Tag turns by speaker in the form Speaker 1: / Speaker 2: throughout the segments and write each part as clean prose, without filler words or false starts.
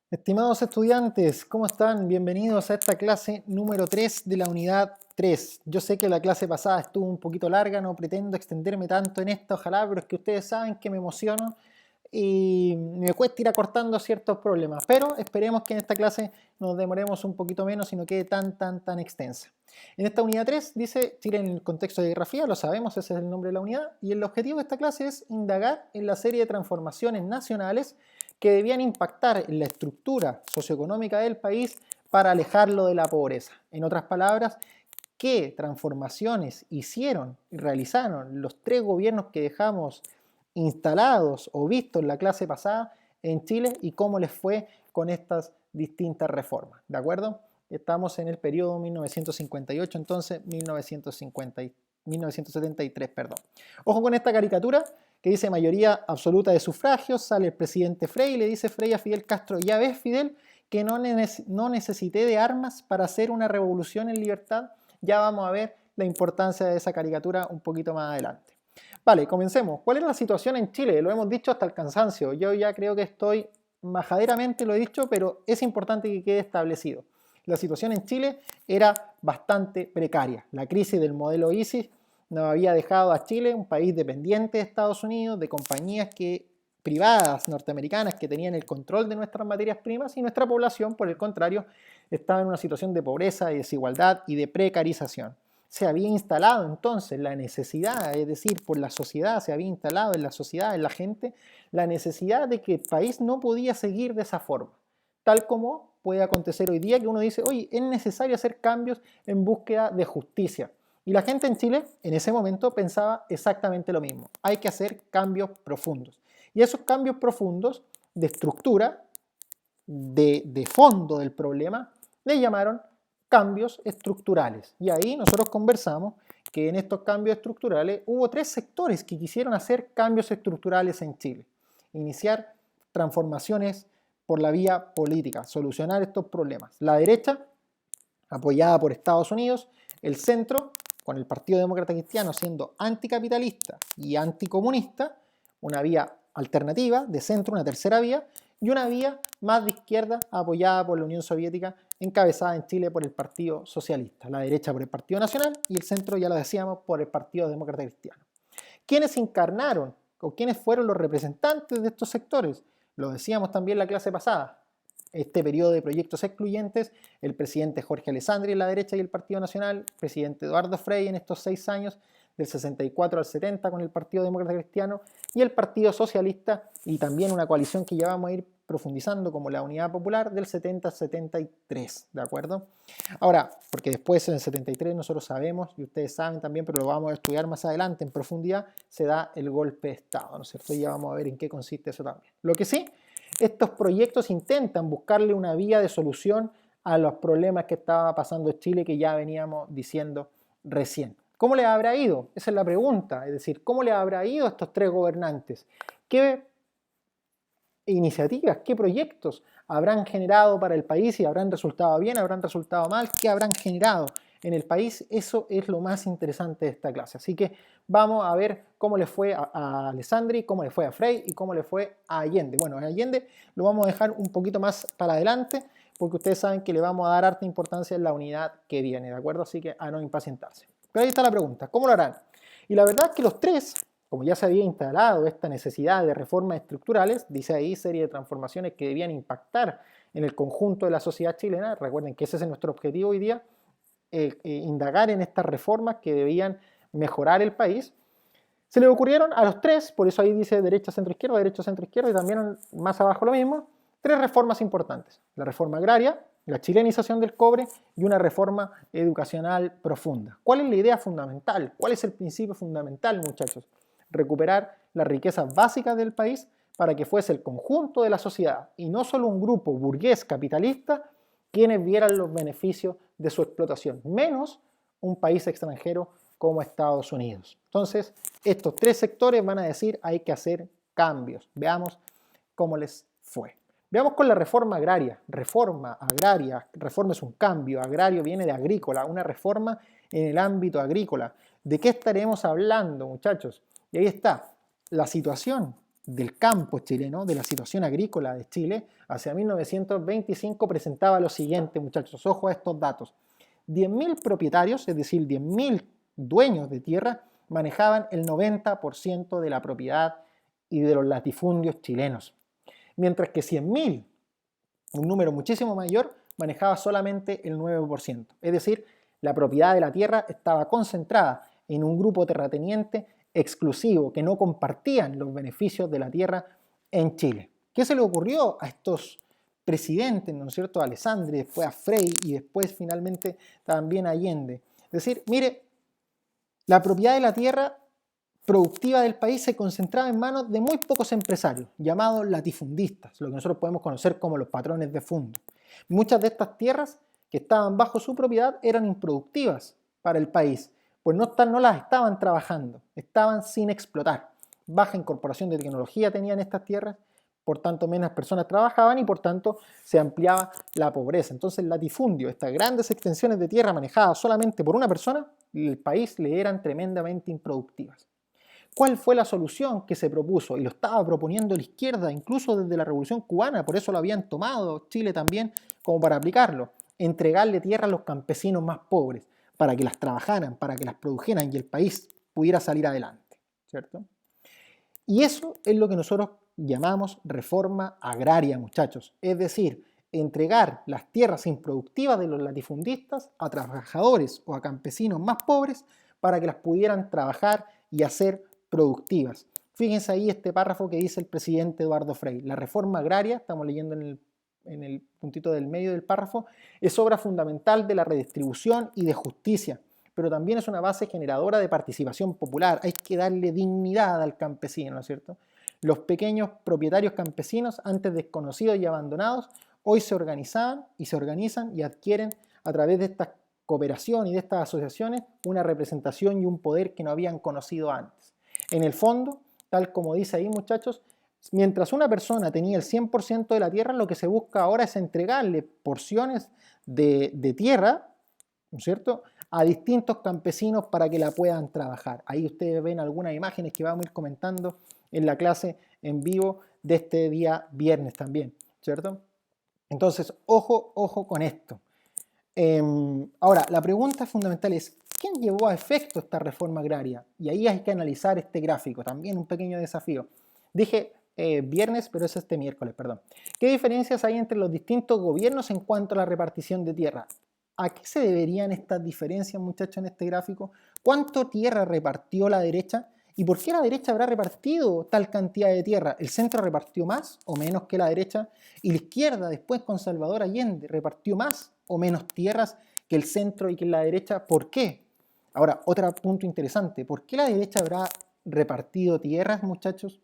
Speaker 1: Estimados estudiantes, ¿cómo están? Bienvenidos a esta clase número 3 de la unidad 3. Yo sé que la clase pasada estuvo un poquito larga, no pretendo extenderme tanto en esta, ojalá, pero es que ustedes saben que me emociono y me cuesta ir acortando ciertos problemas, pero esperemos que en esta clase nos demoremos un poquito menos y no quede tan extensa. En esta unidad 3 dice Chile en el contexto de geografía, lo sabemos, ese es el nombre de la unidad, y el objetivo de esta clase es indagar en la serie de transformaciones nacionales que debían impactar en la estructura socioeconómica del país para alejarlo de la pobreza. En otras palabras, ¿qué transformaciones hicieron y realizaron los tres gobiernos que dejamos instalados o vistos en la clase pasada en Chile y cómo les fue con estas distintas reformas? ¿De acuerdo? Estamos en el periodo 1958, entonces 1973, perdón. Ojo con esta caricatura que dice mayoría absoluta de sufragios, sale el presidente Frei y le dice Frei a Fidel Castro, ya ves Fidel que no necesité de armas para hacer una revolución en libertad. Ya vamos a ver la importancia de esa caricatura un poquito más adelante. Vale, comencemos. ¿Cuál es la situación en Chile? Lo hemos dicho hasta el cansancio. Yo ya creo que estoy majaderamente, lo he dicho, pero es importante que quede establecido. La situación en Chile era bastante precaria. La crisis del modelo ISIS nos había dejado a Chile un país dependiente de Estados Unidos, de compañías privadas norteamericanas que tenían el control de nuestras materias primas, y nuestra población, por el contrario, estaba en una situación de pobreza, de desigualdad y de precarización. Se había instalado entonces la necesidad, es decir, por la sociedad, se había instalado en la sociedad, en la gente, la necesidad de que el país no podía seguir de esa forma, tal como puede acontecer hoy día que uno dice, oye, es necesario hacer cambios en búsqueda de justicia. Y la gente en Chile en ese momento pensaba exactamente lo mismo. Hay que hacer cambios profundos. Y esos cambios profundos de estructura, de fondo del problema, le llamaron cambios estructurales. Y ahí nosotros conversamos que en estos cambios estructurales hubo tres sectores que quisieron hacer cambios estructurales en Chile. Iniciar transformaciones por la vía política, solucionar estos problemas. La derecha, apoyada por Estados Unidos, el centro, con el Partido Demócrata Cristiano siendo anticapitalista y anticomunista, una vía alternativa de centro, una tercera vía, y una vía más de izquierda apoyada por la Unión Soviética, encabezada en Chile por el Partido Socialista, la derecha por el Partido Nacional y el centro, ya lo decíamos, por el Partido Demócrata Cristiano. ¿Quiénes encarnaron o quiénes fueron los representantes de estos sectores? Lo decíamos también en la clase pasada. Este periodo de proyectos excluyentes, el presidente Jorge Alessandri en la derecha y el Partido Nacional, el presidente Eduardo Frei en estos 6 años, del 64 al 70 con el Partido Demócrata Cristiano, y el Partido Socialista, y también una coalición que ya vamos a ir profundizando como la Unidad Popular del 70 al 73, ¿de acuerdo? Ahora, porque después en el 73 nosotros sabemos, y ustedes saben también, pero lo vamos a estudiar más adelante en profundidad, se da el golpe de Estado, ¿no es cierto? Y ya vamos a ver en qué consiste eso también. Lo que sí, estos proyectos intentan buscarle una vía de solución a los problemas que estaba pasando en Chile, que ya veníamos diciendo recién. ¿Cómo les habrá ido? Esa es la pregunta, es decir, ¿cómo les habrá ido a estos tres gobernantes? ¿Qué iniciativas, qué proyectos habrán generado para el país y habrán resultado bien, habrán resultado mal, qué habrán generado en el país? Eso es lo más interesante de esta clase. Así que vamos a ver cómo le fue a Alessandri, cómo le fue a Frei y cómo le fue a Allende. Bueno, a Allende lo vamos a dejar un poquito más para adelante porque ustedes saben que le vamos a dar harta importancia en la unidad que viene, ¿de acuerdo? Así que a no impacientarse. Pero ahí está la pregunta, ¿cómo lo harán? Y la verdad es que los tres, como ya se había instalado esta necesidad de reformas estructurales, dice ahí serie de transformaciones que debían impactar en el conjunto de la sociedad chilena. Recuerden que ese es nuestro objetivo hoy día, indagar en estas reformas que debían mejorar el país. Se le ocurrieron a los tres, por eso ahí dice derecha, centro, izquierda, y también más abajo lo mismo, tres reformas importantes. La reforma agraria, la chilenización del cobre y una reforma educacional profunda. ¿Cuál es la idea fundamental? ¿Cuál es el principio fundamental, muchachos? Recuperar las riquezas básicas del país para que fuese el conjunto de la sociedad y no solo un grupo burgués capitalista quienes vieran los beneficios de su explotación, menos un país extranjero como Estados Unidos. Entonces, estos tres sectores van a decir hay que hacer cambios. Veamos cómo les fue. Veamos con la reforma agraria. Reforma es un cambio, agrario viene de agrícola, una reforma en el ámbito agrícola. ¿De qué estaremos hablando, muchachos? Y ahí está, la situación del campo chileno, de la situación agrícola de Chile, hacia 1925 presentaba lo siguiente, muchachos, ojo a estos datos. 10.000 propietarios, es decir, 10.000 dueños de tierra, manejaban el 90% de la propiedad y de los latifundios chilenos, mientras que 100.000, un número muchísimo mayor, manejaba solamente el 9%. Es decir, la propiedad de la tierra estaba concentrada en un grupo terrateniente exclusivo que no compartían los beneficios de la tierra en Chile. ¿Qué se le ocurrió a estos presidentes, ¿no es cierto? A Alessandri, después a Frei y después finalmente también a Allende. Es decir, mire, la propiedad de la tierra productiva del país se concentraba en manos de muy pocos empresarios, llamados latifundistas, lo que nosotros podemos conocer como los patrones de fondo. Muchas de estas tierras que estaban bajo su propiedad eran improductivas para el país, pues no las estaban trabajando, estaban sin explotar. Baja incorporación de tecnología tenían estas tierras, por tanto menos personas trabajaban y por tanto se ampliaba la pobreza. Entonces el latifundio, estas grandes extensiones de tierra manejadas solamente por una persona, el país le eran tremendamente improductivas. ¿Cuál fue la solución que se propuso? Y lo estaba proponiendo la izquierda, incluso desde la Revolución Cubana, por eso lo habían tomado Chile también como para aplicarlo. Entregarle tierra a los campesinos más pobres, para que las trabajaran, para que las produjeran y el país pudiera salir adelante, ¿cierto? Y eso es lo que nosotros llamamos reforma agraria, muchachos. Es decir, entregar las tierras improductivas de los latifundistas a trabajadores o a campesinos más pobres para que las pudieran trabajar y hacer productivas. Fíjense ahí este párrafo que dice el presidente Eduardo Frei. La reforma agraria, estamos leyendo en el puntito del medio del párrafo, es obra fundamental de la redistribución y de justicia, pero también es una base generadora de participación popular. Hay que darle dignidad al campesino, ¿no es cierto? Los pequeños propietarios campesinos, antes desconocidos y abandonados, hoy se organizaban y se organizan y adquieren a través de esta cooperación y de estas asociaciones una representación y un poder que no habían conocido antes. En el fondo, tal como dice ahí, muchachos, mientras una persona tenía el 100% de la tierra, lo que se busca ahora es entregarle porciones de tierra, ¿no es cierto?, a distintos campesinos para que la puedan trabajar. Ahí ustedes ven algunas imágenes que vamos a ir comentando en la clase en vivo de este día viernes también, ¿cierto? Entonces, ojo con esto. Ahora, la pregunta fundamental es, ¿quién llevó a efecto esta reforma agraria? Y ahí hay que analizar este gráfico, también un pequeño desafío. Dije viernes, pero es este miércoles, perdón. ¿Qué diferencias hay entre los distintos gobiernos en cuanto a la repartición de tierra? ¿A qué se deberían estas diferencias, muchachos, en este gráfico? ¿Cuánto tierra repartió la derecha? ¿Y por qué la derecha habrá repartido tal cantidad de tierra? ¿El centro repartió más o menos que la derecha? ¿Y la izquierda, después con Salvador Allende, repartió más o menos tierras que el centro y que la derecha? ¿Por qué? Ahora, otro punto interesante. ¿Por qué la derecha habrá repartido tierras, muchachos?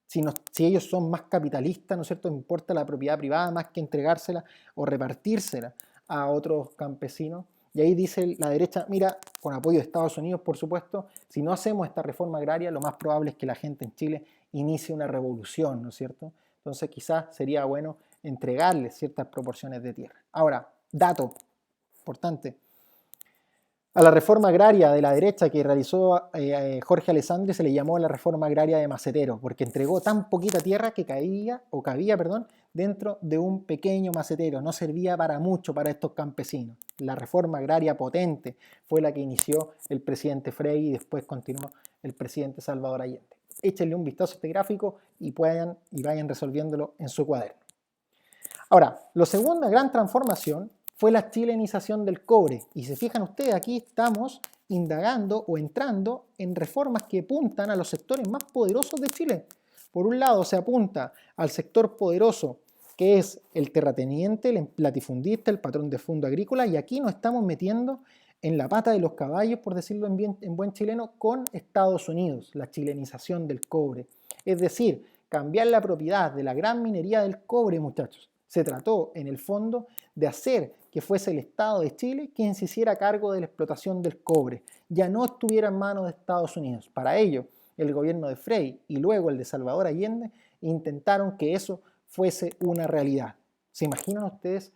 Speaker 1: Si ellos son más capitalistas, ¿no es cierto? Importa la propiedad privada más que entregársela o repartírsela a otros campesinos. Y ahí dice la derecha, mira, con apoyo de Estados Unidos, por supuesto, si no hacemos esta reforma agraria, lo más probable es que la gente en Chile inicie una revolución, ¿no es cierto? Entonces quizás sería bueno entregarles ciertas proporciones de tierra. Ahora, dato importante. A la reforma agraria de la derecha que realizó Jorge Alessandri se le llamó la reforma agraria de macetero, porque entregó tan poquita tierra que cabía, dentro de un pequeño macetero. No servía para mucho para estos campesinos. La reforma agraria potente fue la que inició el presidente Frei y después continuó el presidente Salvador Allende. Échenle un vistazo a este gráfico y vayan resolviéndolo en su cuaderno. Ahora, la segunda gran transformación fue la chilenización del cobre. Y se fijan ustedes, aquí estamos indagando o entrando en reformas que apuntan a los sectores más poderosos de Chile. Por un lado se apunta al sector poderoso que es el terrateniente, el latifundista, el patrón de fondo agrícola, y aquí nos estamos metiendo en la pata de los caballos, por decirlo en buen chileno, con Estados Unidos, la chilenización del cobre. Es decir, cambiar la propiedad de la gran minería del cobre, muchachos. Se trató, en el fondo, de hacer que fuese el Estado de Chile quien se hiciera cargo de la explotación del cobre, ya no estuviera en manos de Estados Unidos. Para ello, el gobierno de Frei y luego el de Salvador Allende intentaron que eso fuese una realidad. ¿Se imaginan ustedes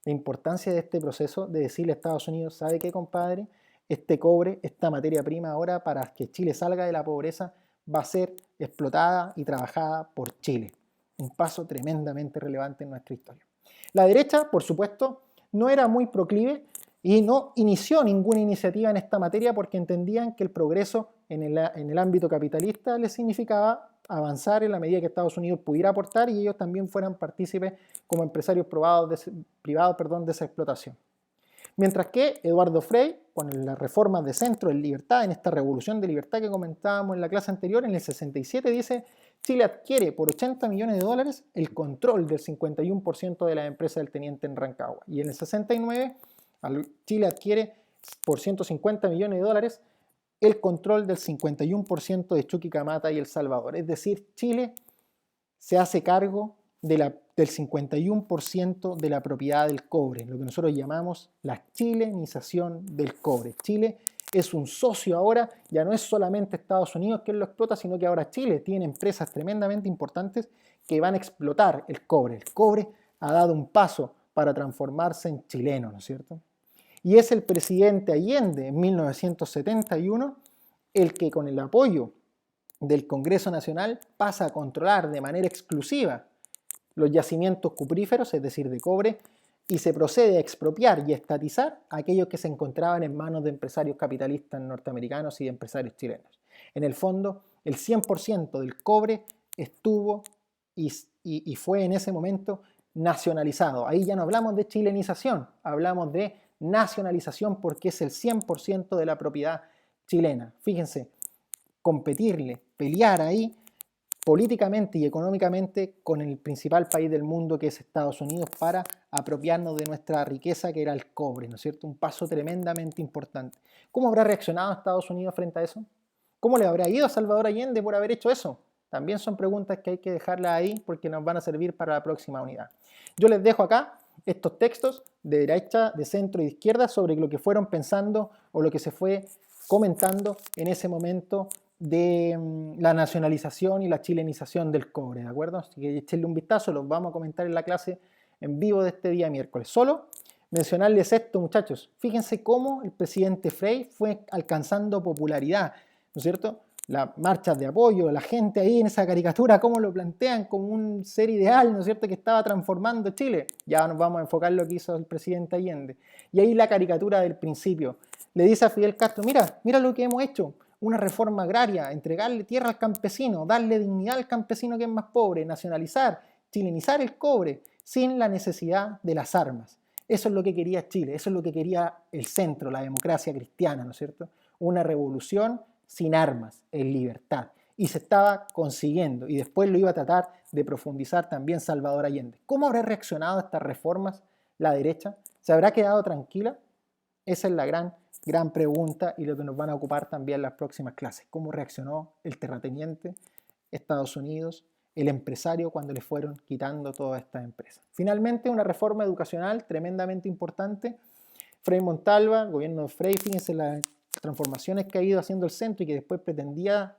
Speaker 1: la importancia de este proceso de decirle a Estados Unidos, ¿sabe qué, compadre? Este cobre, esta materia prima ahora para que Chile salga de la pobreza va a ser explotada y trabajada por Chile. Un paso tremendamente relevante en nuestra historia. La derecha, por supuesto, no era muy proclive y no inició ninguna iniciativa en esta materia porque entendían que el progreso en el ámbito capitalista les significaba avanzar en la medida que Estados Unidos pudiera aportar y ellos también fueran partícipes como empresarios privados de esa explotación. Mientras que Eduardo Frei, con las reformas de centro en libertad, en esta revolución de libertad que comentábamos en la clase anterior, en el 67 dice: Chile adquiere por 80 millones de dólares el control del 51% de la empresa del teniente en Rancagua. Y en el 69 Chile adquiere por 150 millones de dólares el control del 51% de Chuquicamata y El Salvador. Es decir, Chile se hace cargo del 51% de la propiedad del cobre, lo que nosotros llamamos la chilenización del cobre. Chile es un socio ahora, ya no es solamente Estados Unidos quien lo explota, sino que ahora Chile tiene empresas tremendamente importantes que van a explotar el cobre. El cobre ha dado un paso para transformarse en chileno, ¿no es cierto? Y es el presidente Allende en 1971 el que, con el apoyo del Congreso Nacional, pasa a controlar de manera exclusiva los yacimientos cupríferos, es decir, de cobre, y se procede a expropiar y estatizar a aquellos que se encontraban en manos de empresarios capitalistas norteamericanos y de empresarios chilenos. En el fondo, el 100% del cobre estuvo y fue en ese momento nacionalizado. Ahí ya no hablamos de chilenización, hablamos de nacionalización porque es el 100% de la propiedad chilena. Fíjense, competirle, pelear ahí políticamente y económicamente con el principal país del mundo que es Estados Unidos para apropiarnos de nuestra riqueza que era el cobre, ¿no es cierto? Un paso tremendamente importante. ¿Cómo habrá reaccionado Estados Unidos frente a eso? ¿Cómo le habrá ido a Salvador Allende por haber hecho eso? También son preguntas que hay que dejarlas ahí porque nos van a servir para la próxima unidad. Yo les dejo acá estos textos de derecha, de centro y de izquierda sobre lo que fueron pensando o lo que se fue comentando en ese momento de la nacionalización y la chilenización del cobre, ¿de acuerdo? Así que echenle un vistazo, los vamos a comentar en la clase en vivo de este día miércoles. Solo mencionarles esto, muchachos. Fíjense cómo el presidente Frei fue alcanzando popularidad, ¿no es cierto? Las marchas de apoyo, la gente ahí en esa caricatura, cómo lo plantean como un ser ideal, ¿no es cierto?, que estaba transformando Chile. Ya nos vamos a enfocar en lo que hizo el presidente Allende. Y ahí la caricatura del principio. Le dice a Fidel Castro: mira lo que hemos hecho. Una reforma agraria, entregarle tierra al campesino, darle dignidad al campesino que es más pobre, nacionalizar, chilenizar el cobre, sin la necesidad de las armas. Eso es lo que quería Chile, eso es lo que quería el centro, la democracia cristiana, ¿no es cierto? Una revolución sin armas, en libertad. Y se estaba consiguiendo, y después lo iba a tratar de profundizar también Salvador Allende. ¿Cómo habrá reaccionado a estas reformas la derecha? ¿Se habrá quedado tranquila? Esa es la gran pregunta y lo que nos van a ocupar también las próximas clases. ¿Cómo reaccionó el terrateniente, Estados Unidos, el empresario cuando le fueron quitando todas estas empresas? Finalmente, una reforma educacional tremendamente importante. Frei Montalva, el gobierno de Frei, fíjense las transformaciones que ha ido haciendo el centro y que después pretendía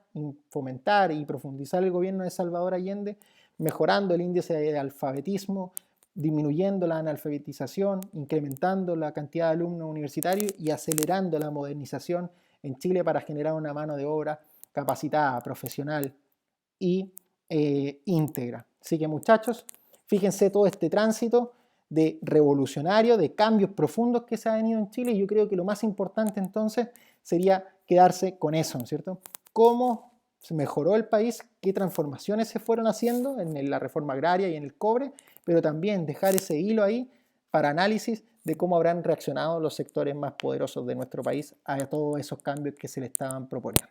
Speaker 1: fomentar y profundizar el gobierno de Salvador Allende, mejorando el índice de alfabetismo, disminuyendo la analfabetización, incrementando la cantidad de alumnos universitarios y acelerando la modernización en Chile para generar una mano de obra capacitada, profesional y íntegra. Así que, muchachos, fíjense todo este tránsito de revolucionario, de cambios profundos que se ha venido en Chile, y yo creo que lo más importante entonces sería quedarse con eso, ¿no es cierto? ¿Cómo se mejoró el país? ¿Qué transformaciones se fueron haciendo en la reforma agraria y en el cobre? Pero también dejar ese hilo ahí para análisis de cómo habrán reaccionado los sectores más poderosos de nuestro país a todos esos cambios que se le estaban proponiendo.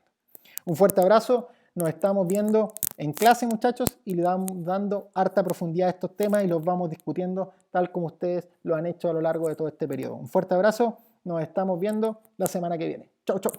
Speaker 1: Un fuerte abrazo, nos estamos viendo en clase, muchachos, y le vamos dando harta profundidad a estos temas y los vamos discutiendo tal como ustedes lo han hecho a lo largo de todo este periodo. Un fuerte abrazo, nos estamos viendo la semana que viene. Chau, chau.